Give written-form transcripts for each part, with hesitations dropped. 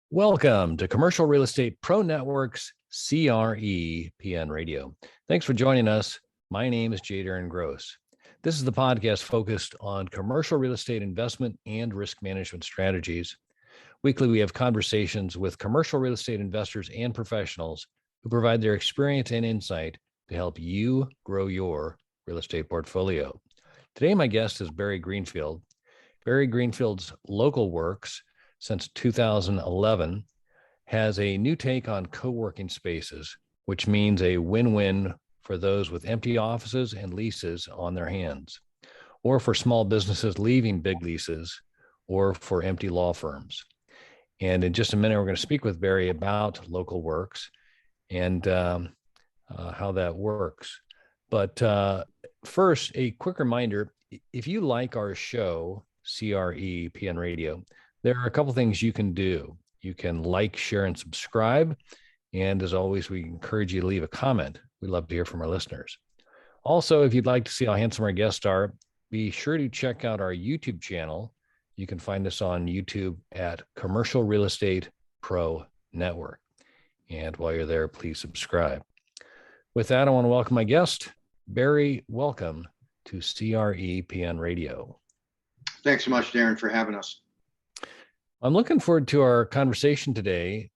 Welcome to Commercial Real Estate Pro Network's CRE PN Radio. Thanks for joining us. My name is J. Darren Gross. This is the podcast focused on commercial real estate investment and risk management strategies. Weekly, we have conversations with commercial real estate investors and professionals who provide their experience and insight to help you grow your real estate portfolio. Today, my guest is Barry Greenfield. Barry Greenfield's Local Works since 2011 has a new take on co-working spaces, which means a win-win for those with empty offices and leases on their hands, or for small businesses leaving big leases, or for empty law firms. And in just a minute, we're going to speak with Barry about Local Works and how that works. But first, a quick reminder, if you like our show, CRE PN Radio, there are a couple things you can do. You can like, share, and subscribe. And as always, we encourage you to leave a comment. We love to hear from our listeners. Also, if you'd like to see how handsome our guests are, be sure to check out our YouTube channel. You can find us on YouTube at Commercial Real Estate Pro Network. And while you're there, please subscribe. With that, I want to welcome my guest, Barry. Welcome to CRE PN Radio. Thanks so much, Darren, for having us. I'm looking forward to our conversation today.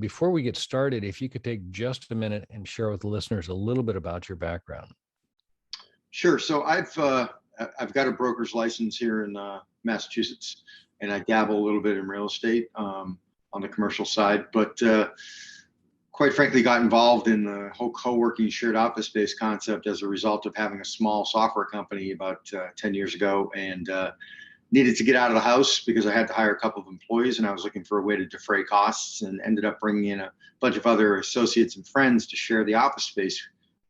Before we get started, if you could take just a minute and share with the listeners a little bit about your background. Sure. So I've got a broker's license here in Massachusetts, and I dabble a little bit in real estate on the commercial side, but quite frankly, got involved in the whole co-working shared office space concept as a result of having a small software company about 10 years ago, and needed to get out of the house because I had to hire a couple of employees, and I was looking for a way to defray costs, and ended up bringing in a bunch of other associates and friends to share the office space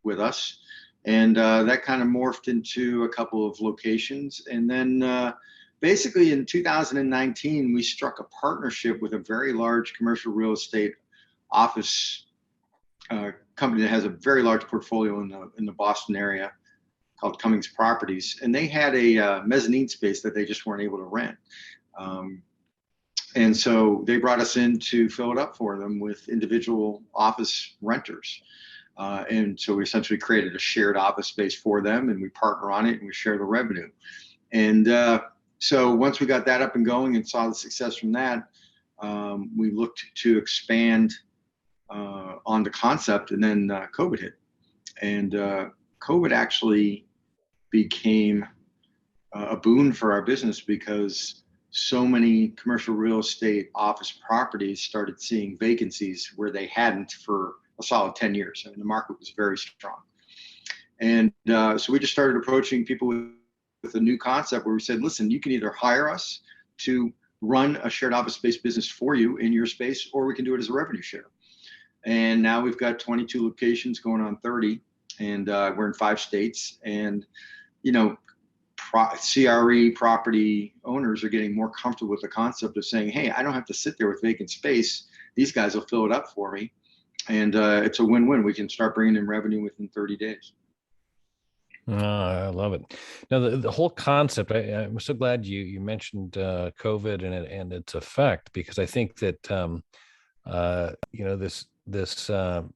with us. And that kind of morphed into a couple of locations. And then basically in 2019, we struck a partnership with a very large commercial real estate office company that has a very large portfolio in the Boston area called Cummings Properties, and they had a mezzanine space that they just weren't able to rent, and so they brought us in to fill it up for them with individual office renters, and so we essentially created a shared office space for them, and we partner on it and we share the revenue. And so once we got that up and going and saw the success from that, we looked to expand on the concept, and then COVID hit, and COVID actually became a boon for our business because so many commercial real estate office properties started seeing vacancies where they hadn't for a solid 10 years. I mean, the market was very strong. And so we just started approaching people with a new concept where we said, listen, you can either hire us to run a shared office space business for you in your space, or we can do it as a revenue share. And now we've got 22 locations going on 30, and we're in 5 states. And, you know, CRE property owners are getting more comfortable with the concept of saying, hey, I don't have to sit there with vacant space. These guys will fill it up for me. And it's a win-win. We can start bringing in revenue within 30 days. I love it. Now, the whole concept, I'm so glad you mentioned COVID and its effect, because I think that, this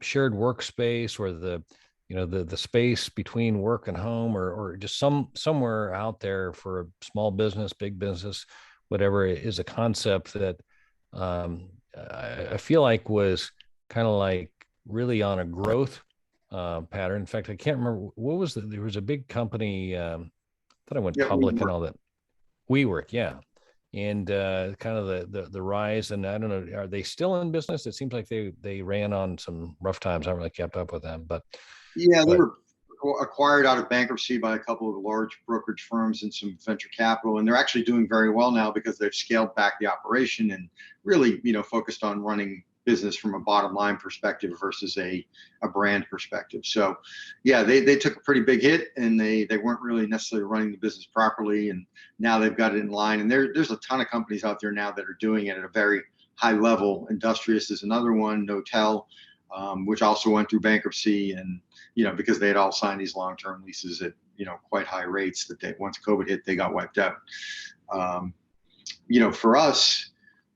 shared workspace, or the space between work and home, or just somewhere out there for a small business, big business, whatever, is a concept that I feel like was kind of like really on a growth pattern. In fact, I can't remember what was there was a big company that I went public and all that. WeWork, yeah. And kind of the rise, and I don't know, are they still in business? It seems like they ran on some rough times. I haven't really kept up with them, but yeah, they were acquired out of bankruptcy by a couple of large brokerage firms and some venture capital, and they're actually doing very well now because they've scaled back the operation and really, focused on running business from a bottom line perspective versus a brand perspective. So yeah, they took a pretty big hit, and they weren't really necessarily running the business properly, and now they've got it in line. And there's a ton of companies out there now that are doing it at a very high level. Industrious is another one, Notel, which also went through bankruptcy, and because they had all signed these long-term leases at quite high rates that once COVID hit, they got wiped out. For us,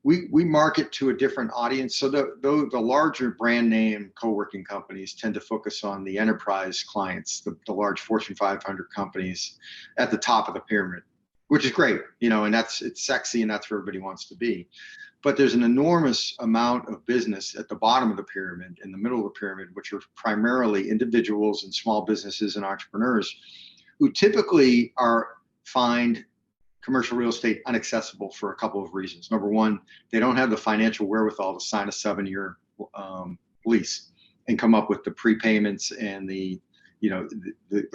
we market to a different audience. So the larger brand name co-working companies tend to focus on the enterprise clients, the large Fortune 500 companies at the top of the pyramid, which is great, and it's sexy and that's where everybody wants to be. But there's an enormous amount of business at the bottom of the pyramid, in the middle of the pyramid, which are primarily individuals and small businesses and entrepreneurs who typically find commercial real estate inaccessible for a couple of reasons. Number one, they don't have the financial wherewithal to sign a 7-year lease and come up with the prepayments and the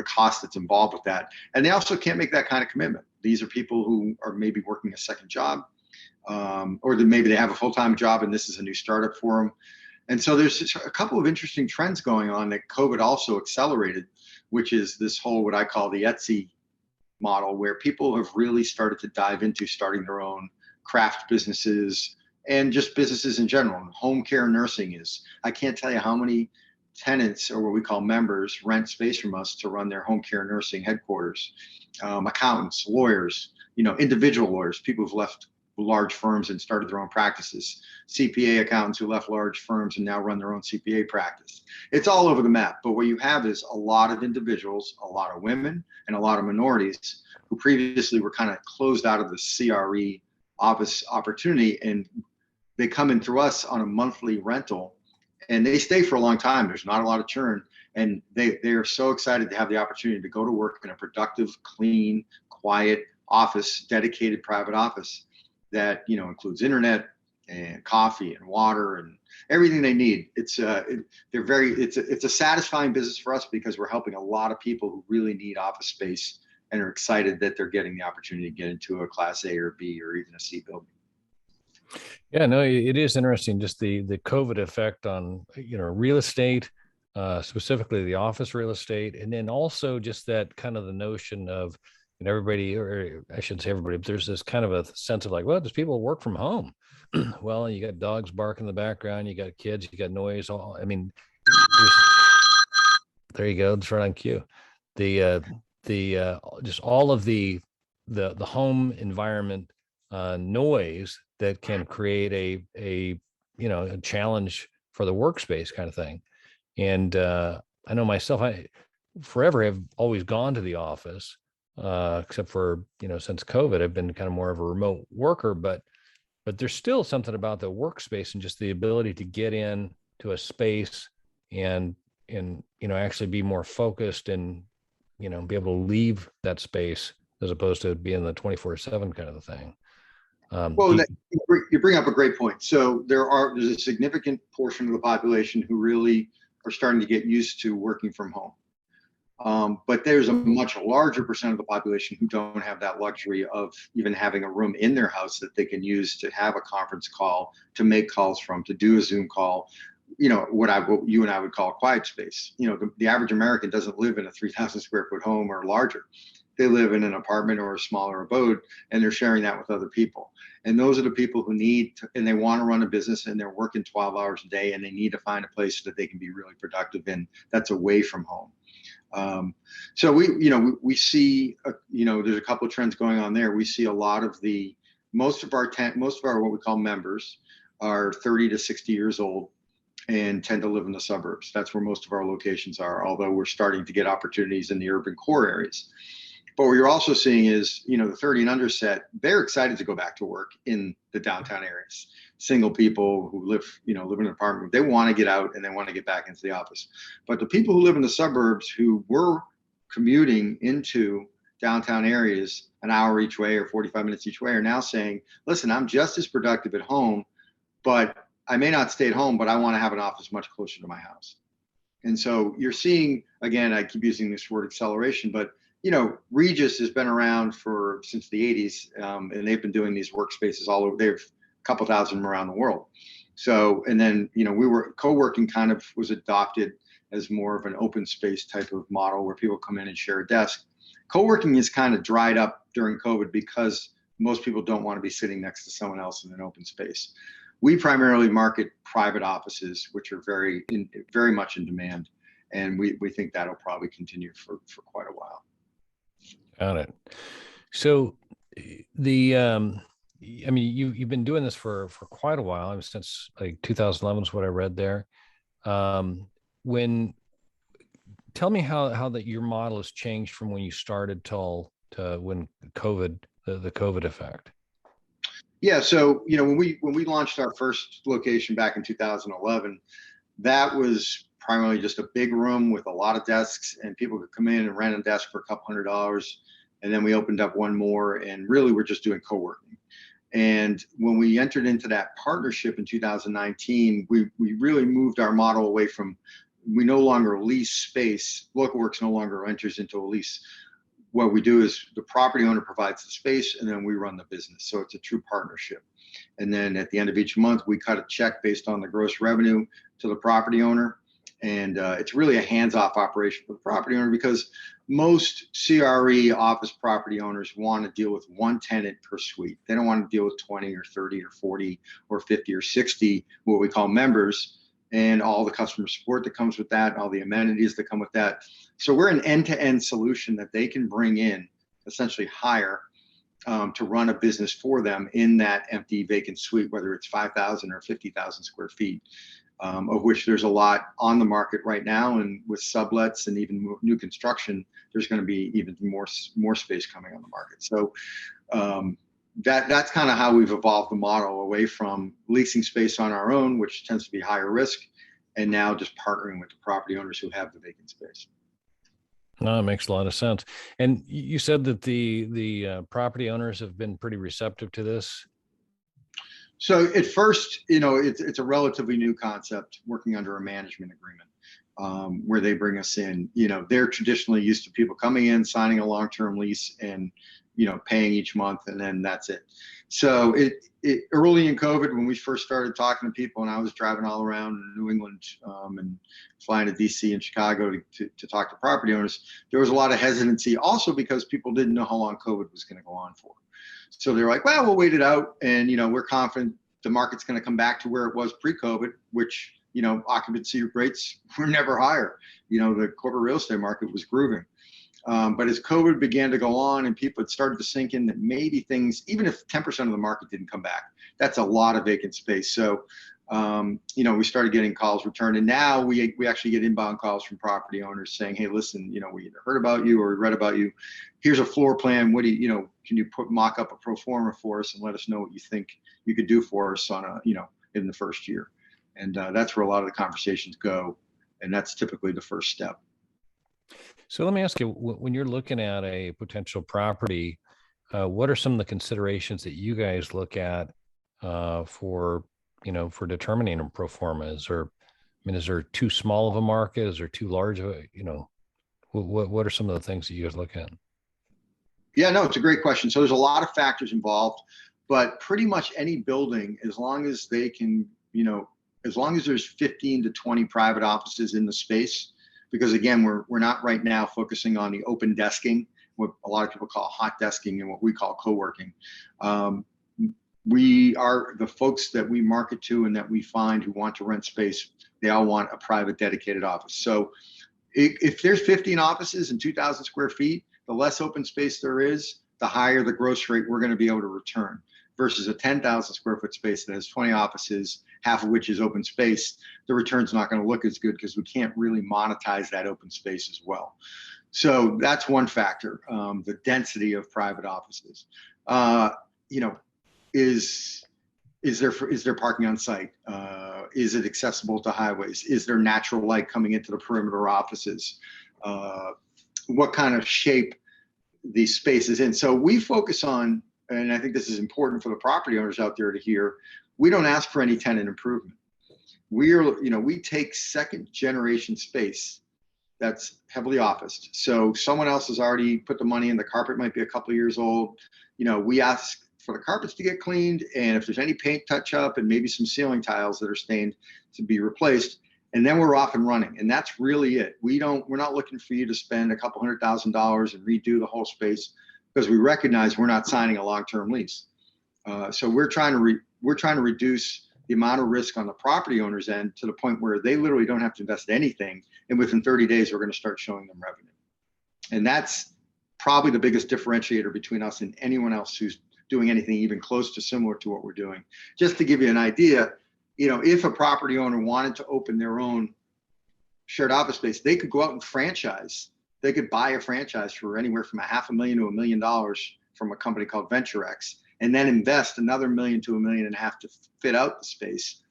cost that's involved with that. And they also can't make that kind of commitment. These are people who are maybe working a second job, or maybe they have a full-time job and this is a new startup for them. And so there's a couple of interesting trends going on that COVID also accelerated, which is this whole, what I call the Etsy model, where people have really started to dive into starting their own craft businesses and just businesses in general. Home care nursing I can't tell you how many tenants, or what we call members, rent space from us to run their home care nursing headquarters. Accountants, lawyers, individual lawyers, people who've left large firms and started their own practices, CPA accountants who left large firms and now run their own CPA practice. It's all over the map. But what you have is a lot of individuals, a lot of women, and a lot of minorities who previously were kind of closed out of the CRE office opportunity, and they come in through us on a monthly rental, and they stay for a long time. There's not a lot of churn, and they are so excited to have the opportunity to go to work in a productive, clean, quiet office, dedicated private office that includes internet and coffee and water and everything they need. It's a satisfying business for us because we're helping a lot of people who really need office space and are excited that they're getting the opportunity to get into a Class A or B or even a C building. Yeah, no, it is interesting, just the COVID effect on real estate, specifically the office real estate, and then also just that kind of the notion of everybody, or I shouldn't say everybody, but there's this kind of a sense of like, well, there's people who work from home. Well, you got dogs barking in the background, you got kids, you got noise. There you go. It's right on cue. Just all of the home environment noise that can create a challenge for the workspace kind of thing. And I know myself, I forever have always gone to the office. Except for, since COVID, I've been kind of more of a remote worker, but there's still something about the workspace and just the ability to get in to a space and actually be more focused and, be able to leave that space as opposed to being the 24/7 kind of a thing. You bring up a great point. So there's a significant portion of the population who really are starting to get used to working from home. But there's a much larger percent of the population who don't have that luxury of even having a room in their house that they can use to have a conference call, to make calls from, to do a Zoom call, what you and I would call a quiet space. The average American doesn't live in a 3,000 square foot home or larger. They live in an apartment or a smaller abode, and they're sharing that with other people. And those are the people who and they want to run a business, and they're working 12 hours a day, and they need to find a place that they can be really productive in that's away from home. So we see, there's a couple of trends going on there. We see a lot of most of our what we call members are 30 to 60 years old and tend to live in the suburbs. That's where most of our locations are, although we're starting to get opportunities in the urban core areas. But what you're also seeing is, the 30 and under set, they're excited to go back to work in the downtown areas. Single people who live in an apartment, they want to get out and they want to get back into the office. But the people who live in the suburbs who were commuting into downtown areas an hour each way or 45 minutes each way are now saying, listen, I'm just as productive at home, but I may not stay at home, but I want to have an office much closer to my house. And so you're seeing, again, I keep using this word acceleration, but Regus has been around since the 80s, and they've been doing these workspaces all over. They've a couple thousand of them around the world. So, and then, co-working kind of was adopted as more of an open space type of model where people come in and share a desk. Co-working is kind of dried up during COVID because most people don't want to be sitting next to someone else in an open space. We primarily market private offices, which are very much in demand. And we think that'll probably continue for quite a while. Got it. So the I mean, you've been doing this for quite a while. I mean, since like 2011 is what I read there. When Tell me how that your model has changed from when you started till to when COVID, the COVID effect. Yeah, so when we launched our first location back in 2011, that was primarily just a big room with a lot of desks, and people could come in and rent a desk for a couple $100. And then we opened up one more, and really we're just doing co-working. And when we entered into that partnership in 2019, we really moved our model away from, we no longer lease space. LocalWorks no longer enters into a lease. What we do is the property owner provides the space and then we run the business. So it's a true partnership. And then at the end of each month, we cut a check based on the gross revenue to the property owner. And it's really a hands-off operation for the property owner, because most CRE office property owners want to deal with one tenant per suite. They don't want to deal with 20 or 30 or 40 or 50 or 60, what we call members, and all the customer support that comes with that, all the amenities that come with that. So we're an end-to-end solution that they can bring in, essentially hire, to run a business for them in that empty vacant suite, whether it's 5,000 or 50,000 square feet. Of which there's a lot on the market right now, and with sublets and even new construction, there's going to be even more space coming on the market. So that's kind of how we've evolved the model away from leasing space on our own, which tends to be higher risk, and now just partnering with the property owners who have the vacant space. No, it makes a lot of sense. And you said that the property owners have been pretty receptive to this. So at first, it's a relatively new concept, working under a management agreement, where they bring us in. They're traditionally used to people coming in, signing a long-term lease, and paying each month, and then that's it. So it early in COVID, when we first started talking to people, and I was driving all around New England and flying to DC and Chicago to talk to property owners, there was a lot of hesitancy, also because people didn't know how long COVID was going to go on for. So they're like, well, we'll wait it out. And, we're confident the market's going to come back to where it was pre-COVID, which, occupancy rates were never higher. The corporate real estate market was grooving. But as COVID began to go on and people had started to sink in that maybe things, even if 10% of the market didn't come back, that's a lot of vacant space. So, we started getting calls returned, and now we actually get inbound calls from property owners saying, hey, listen, we either heard about you or we read about you. Here's a floor plan. What do can you mock up a pro forma for us and let us know what you think you could do for us on in the first year. And that's where a lot of the conversations go. And that's typically the first step. So let me ask you, when you're looking at a potential property, what are some of the considerations that you guys look at for determining a pro forma? Is there too small of a market? Is there too large of a, what are some of the things that you guys look at? Yeah, no, it's a great question. So there's a lot of factors involved, but pretty much any building, as long as they can, as long as there's 15 to 20 private offices in the space, because again, we're not right now focusing on the open desking, what a lot of people call hot desking and what we call co-working. We are the folks that we market to and that we find who want to rent space. They all want a private dedicated office. So if there's 15 offices and 2,000 square feet, the less open space there is, the higher the gross rate we're going to be able to return, versus a 10,000 square foot space that has 20 offices, half of which is open space. The return's not going to look as good because we can't really monetize that open space as well. So that's one factor, the density of private offices. Is there parking on site? Is it accessible to highways? Is there natural light coming into the perimeter offices? What kind of shape the space is in? So we focus on, and I think this is important for the property owners out there to hear, we don't ask for any tenant improvement. We take second generation space that's heavily officed. So someone else has already put the money in, the carpet might be a couple of years old. We ask for the carpets to get cleaned, and if there's any paint touch up and maybe some ceiling tiles that are stained, to be replaced. And then we're off and running. And that's really it. We're not looking for you to spend a couple $100,000 and redo the whole space, because we recognize we're not signing a long-term lease. So we're trying to reduce the amount of risk on the property owner's end to the point where they literally don't have to invest anything. And within 30 days, we're going to start showing them revenue. And that's probably the biggest differentiator between us and anyone else who's doing anything even close to similar to what we're doing. Just to give you an idea, if a property owner wanted to open their own shared office space, they could go out and franchise. They could buy a franchise for anywhere from $500,000 to $1 million from a company called VentureX, and then invest another $1 million to $1.5 million to fit out the space.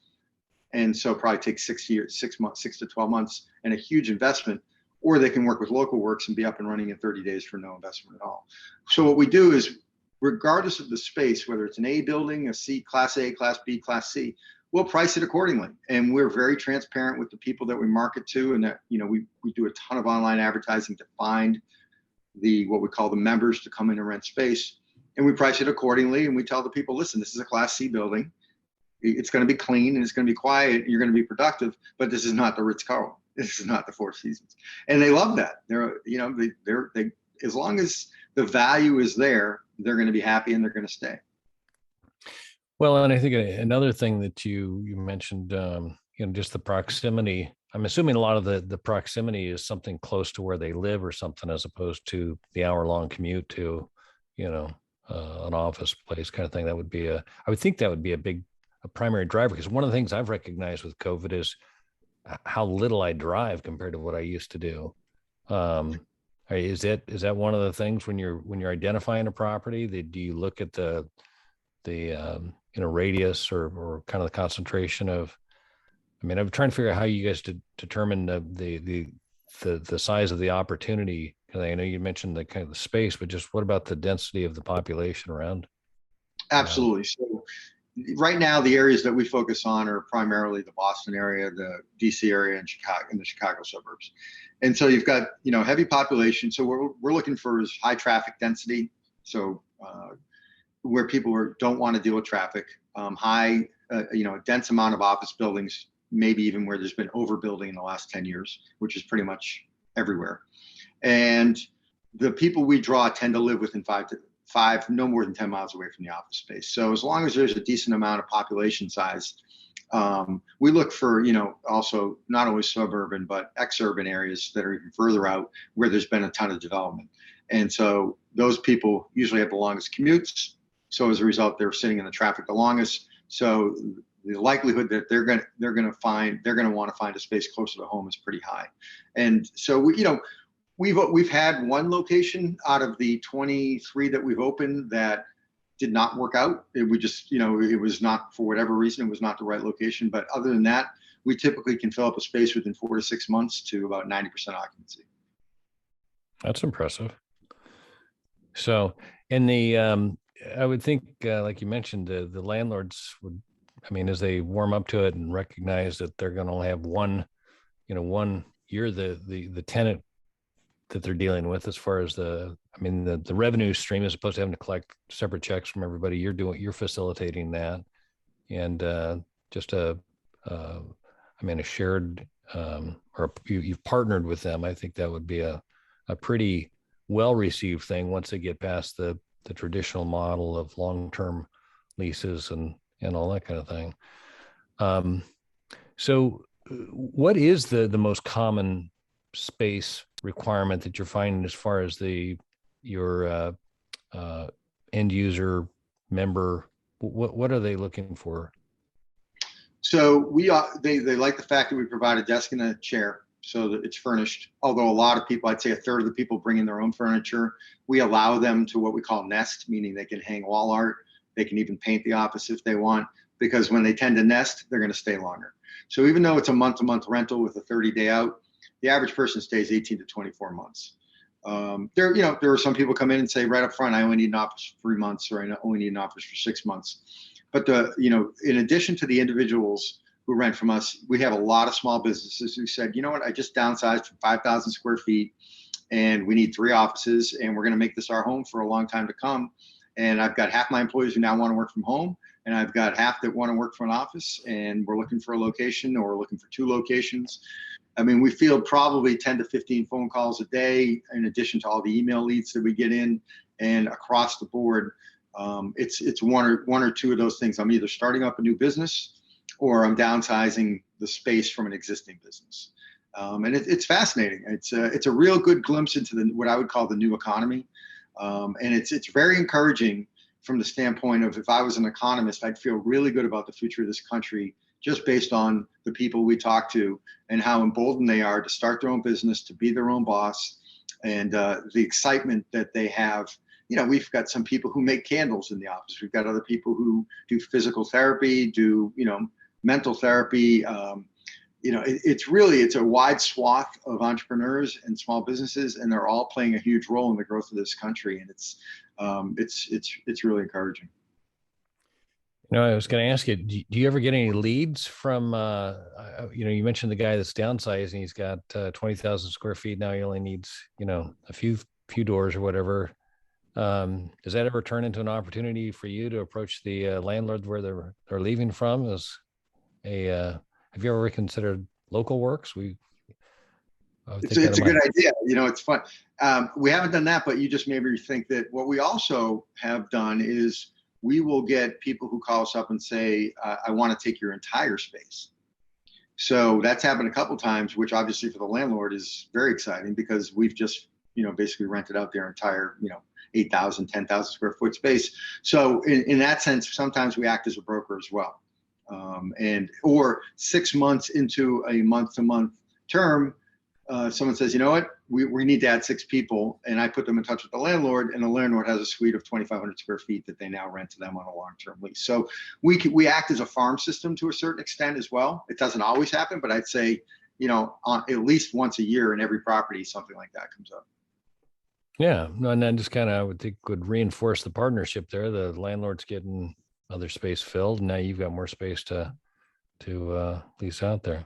And so probably take 6 to 12 months, and a huge investment. Or they can work with Local Works and be up and running in 30 days for no investment at all. So what we do is, regardless of the space, whether it's an A building, a C, Class A, Class B, Class C, we'll price it accordingly. And we're very transparent with the people that we market to, and that, we do a ton of online advertising to find what we call the members to come in and rent space. And we price it accordingly. And we tell the people, listen, this is a Class C building. It's going to be clean and it's going to be quiet. And you're going to be productive, but this is not the Ritz-Carlton. This is not the Four Seasons. And they love that. They as long as the value is there, they're going to be happy and they're going to stay. Well, and I think another thing that you mentioned, just the proximity. I'm assuming a lot of the proximity is something close to where they live or something, as opposed to the hour-long commute to, an office place kind of thing. I would think that would be a primary driver, because one of the things I've recognized with COVID is how little I drive compared to what I used to do. Is that one of the things when you're identifying a property, do you look at the radius or kind of the concentration of? I'm trying to figure out how you guys determine the size of the opportunity. I know you mentioned the kind of the space, but just what about the density of the population around? Absolutely. So right now, the areas that we focus on are primarily the Boston area, the DC area, and Chicago, and the Chicago suburbs. And so you've got, heavy population. So we're looking for is high traffic density. So where people don't want to deal with traffic, a dense amount of office buildings, maybe even where there's been overbuilding in the last 10 years, which is pretty much everywhere. And the people we draw tend to live within no more than 10 miles away from the office space. So as long as there's a decent amount of population size, we look for, also not only suburban, but exurban areas that are even further out where there's been a ton of development. And so those people usually have the longest commutes. So as a result, they're sitting in the traffic the longest. So the likelihood that they're going to want to find a space closer to home is pretty high. And so we've had one location out of the 23 that we've opened that did not work out. It was not, for whatever reason, it was not the right location. But other than that, we typically can fill up a space within 4 to 6 months to about 90% occupancy. That's impressive. So, I would think, like you mentioned, the landlords would, as they warm up to it and recognize that they're going to have one year, the tenant that they're dealing with, as far as the revenue stream, as opposed to having to collect separate checks from everybody. You're facilitating that, and just a shared, or you've partnered with them. I think that would be a pretty well received thing once they get past the traditional model of long-term leases and all that kind of thing. So what is the most common space requirement that you're finding as far as your end user member? What are they looking for? So they like the fact that we provide a desk and a chair so that it's furnished. Although a lot of people, I'd say a third of the people, bring in their own furniture. We allow them to what we call nest, meaning they can hang wall art. They can even paint the office if they want, because when they tend to nest, they're going to stay longer. So even though it's a month-to-month rental with a 30-day out, the average person stays 18 to 24 months. There are some people come in and say right up front, I only need an office for 3 months, or I only need an office for 6 months. But in addition to the individuals who rent from us, we have a lot of small businesses who said, you know what, I just downsized from 5,000 square feet and we need 3 offices and we're going to make this our home for a long time to come. And I've got half my employees who now want to work from home, and I've got half that want to work from an office, and we're looking for a location, or we're looking for 2 locations. We field probably 10 to 15 phone calls a day, in addition to all the email leads that we get in, and across the board, it's one or two of those things. I'm either starting up a new business or I'm downsizing the space from an existing business. And it's fascinating. It's a real good glimpse into what I would call the new economy. And it's very encouraging from the standpoint of, if I was an economist, I'd feel really good about the future of this country just based on the people we talk to and how emboldened they are to start their own business, to be their own boss, and the excitement that they have. We've got some people who make candles in the office. We've got other people who do physical therapy, do, mental therapy. It's a wide swath of entrepreneurs and small businesses, and they're all playing a huge role in the growth of this country. And it's really encouraging. I was going to ask you, do you ever get any leads from, you mentioned the guy that's downsizing, he's got 20,000 square feet. Now he only needs, a few doors or whatever. Does that ever turn into an opportunity for you to approach the landlord where they're leaving from? Have you ever considered local works? It's a good idea. It's fun. We haven't done that, but you just made me think that what we also have done is we will get people who call us up and say, I want to take your entire space. So that's happened a couple of times, which obviously for the landlord is very exciting, because we've just, basically rented out their entire, 8,000, 10,000 square foot space. So in that sense, sometimes we act as a broker as well. Or 6 months into a month-to-month term, someone says, you know what, we need to add 6 people, and I put them in touch with the landlord, and the landlord has a suite of 2,500 square feet that they now rent to them on a long-term lease. So we act as a farm system to a certain extent as well. It doesn't always happen, but I'd say, at least once a year in every property, something like that comes up. Yeah, and then just kind of, I would think, would reinforce the partnership there. The landlord's getting other space filled, and now you've got more space to lease out there.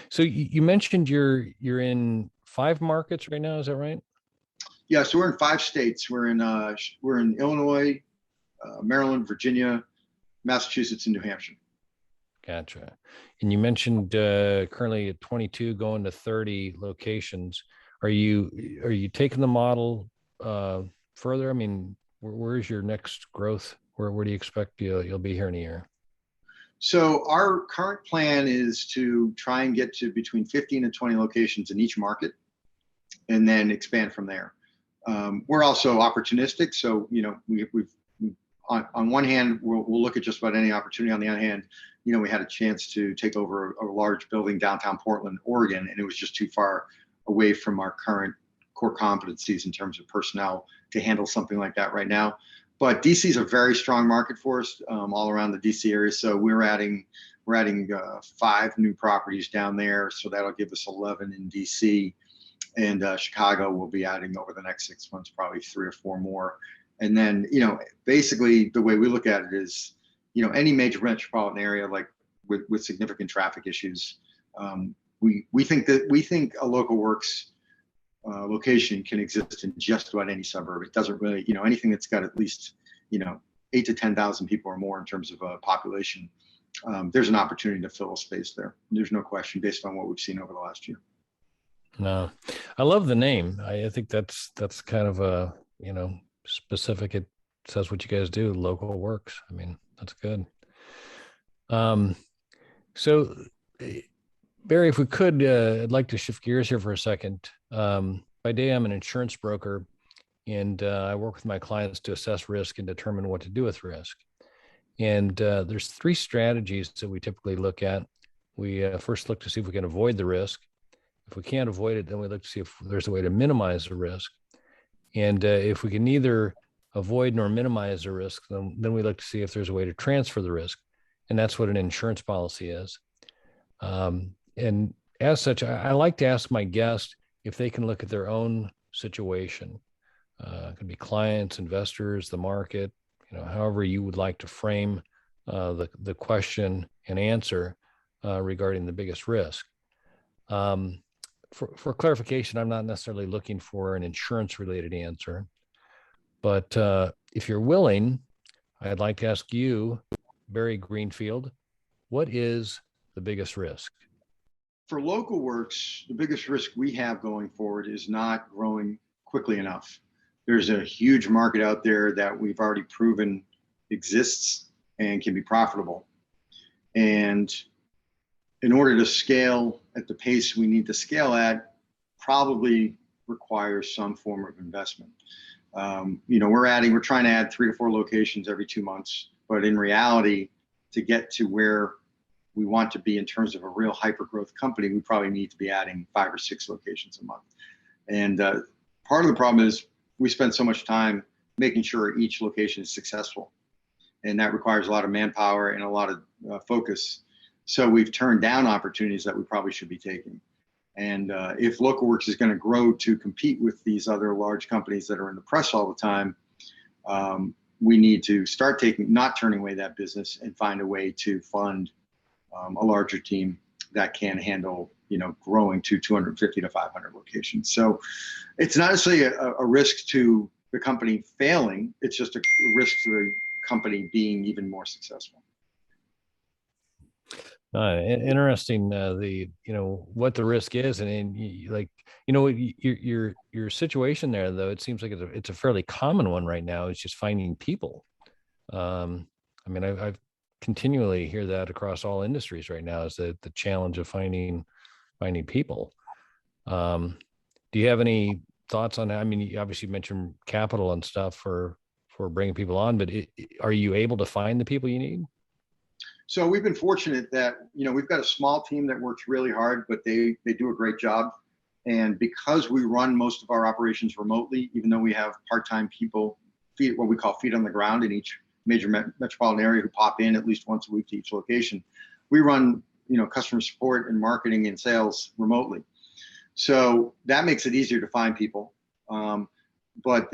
So you mentioned you're in 5 markets right now. Is that right? Yeah. So we're in 5 states. We're in Illinois, Maryland, Virginia, Massachusetts, and New Hampshire. Gotcha. And you mentioned currently at 22, going to 30 locations. Are you taking the model further? I mean, where's your next growth? Where do you expect you'll be here in a year? So our current plan is to try and get to between 15 and 20 locations in each market, and then expand from there. We're also opportunistic. So, we've on one hand, we'll look at just about any opportunity. On the other hand, we had a chance to take over a large building downtown Portland, Oregon, and it was just too far away from our current core competencies in terms of personnel to handle something like that right now. But DC is a very strong market for us, all around the DC area. So we're adding 5 new properties down there. So that'll give us 11 in DC, and Chicago will be adding over the next 6 months, probably 3 or 4 more. And then, basically the way we look at it is, any major metropolitan area, like with significant traffic issues, we think a local works location can exist in just about any suburb. It doesn't really, anything that's got at least, 8 to 10,000 people or more in terms of population. There's an opportunity to fill a space there. There's no question, based on what we've seen over the last year. No, I love the name. I think that's kind of a, specific. It says what you guys do. Local works. I mean, that's good. So Barry, if we could, I'd like to shift gears here for a second. By day, I'm an insurance broker, and I work with my clients to assess risk and determine what to do with risk. And there's 3 strategies that we typically look at. We first look to see if we can avoid the risk. If we can't avoid it, then we look to see if there's a way to minimize the risk. And if we can neither avoid nor minimize the risk, then we look to see if there's a way to transfer the risk. And that's what an insurance policy is. And as such, I like to ask my guests if they can look at their own situation. It could be clients, investors, the market, however you would like to frame the question and answer regarding the biggest risk. For clarification, I'm not necessarily looking for an insurance-related answer, but if you're willing, I'd like to ask you, Barry Greenfield, what is the biggest risk? For local works, the biggest risk we have going forward is not growing quickly enough. There's a huge market out there that we've already proven exists and can be profitable. And in order to scale at the pace we need to scale at, probably requires some form of investment. We're trying to add 3 to 4 locations every 2 months, but in reality, to get to where we want to be in terms of a real hyper growth company, we probably need to be adding 5 or 6 locations a month. And part of the problem is we spend so much time making sure each location is successful. And that requires a lot of manpower and a lot of focus. So we've turned down opportunities that we probably should be taking. And if LocalWorks is going to grow to compete with these other large companies that are in the press all the time, we need to start not turning away that business and find a way to fund a larger team that can handle, growing to 250 to 500 locations. So it's not necessarily a risk to the company failing. It's just a risk to the company being even more successful. Interesting. What the risk is, and your situation there, though, it seems like it's a fairly common one right now. It's just finding people. I've continually hear that across all industries right now is the challenge of finding people. Do you have any thoughts on that? You obviously mentioned capital and stuff for bringing people on, but are you able to find the people you need? So we've been fortunate that, we've got a small team that works really hard, but they do a great job. And because we run most of our operations remotely, even though we have part-time people, what we call feet on the ground in each major metropolitan area who pop in at least once a week to each location, we run, customer support and marketing and sales remotely. So that makes it easier to find people. But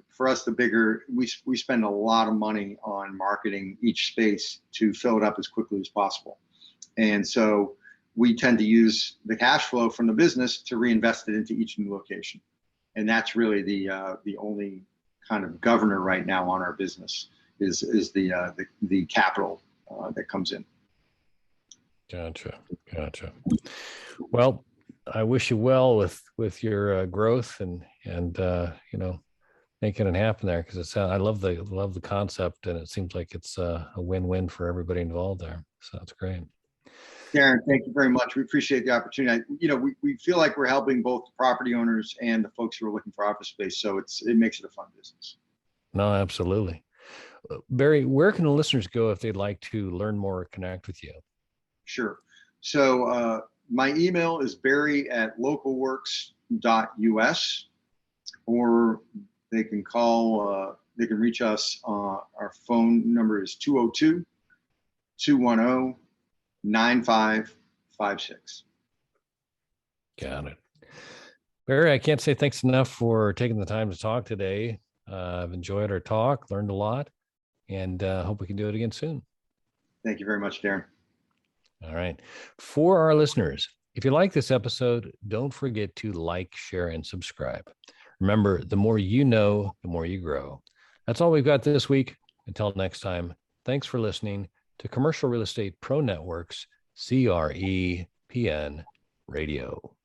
for us, we spend a lot of money on marketing each space to fill it up as quickly as possible. And so we tend to use the cash flow from the business to reinvest it into each new location. And that's really the only kind of governor right now on our business is the capital that comes in. Gotcha. Well, I wish you well with your growth and making it happen there, because I love the concept, and it seems like it's a win-win for everybody involved there. So that's great. Darren, thank you very much. We appreciate the opportunity. We feel like we're helping both the property owners and the folks who are looking for office space. So it makes it a fun business. No, absolutely. Barry, where can the listeners go if they'd like to learn more or connect with you? Sure. So my email is barry@localworks.us, or they can they can reach us. Our phone number is 202-210-9556. Got it. Barry, I can't say thanks enough for taking the time to talk today. I've enjoyed our talk, learned a lot, and hope we can do it again soon. Thank you very much, Darren. All right. For our listeners, if you like this episode, don't forget to like, share, and subscribe. Remember, the more you know, the more you grow. That's all we've got this week. Until next time, thanks for listening to Commercial Real Estate Pro Network's CRE PN Radio.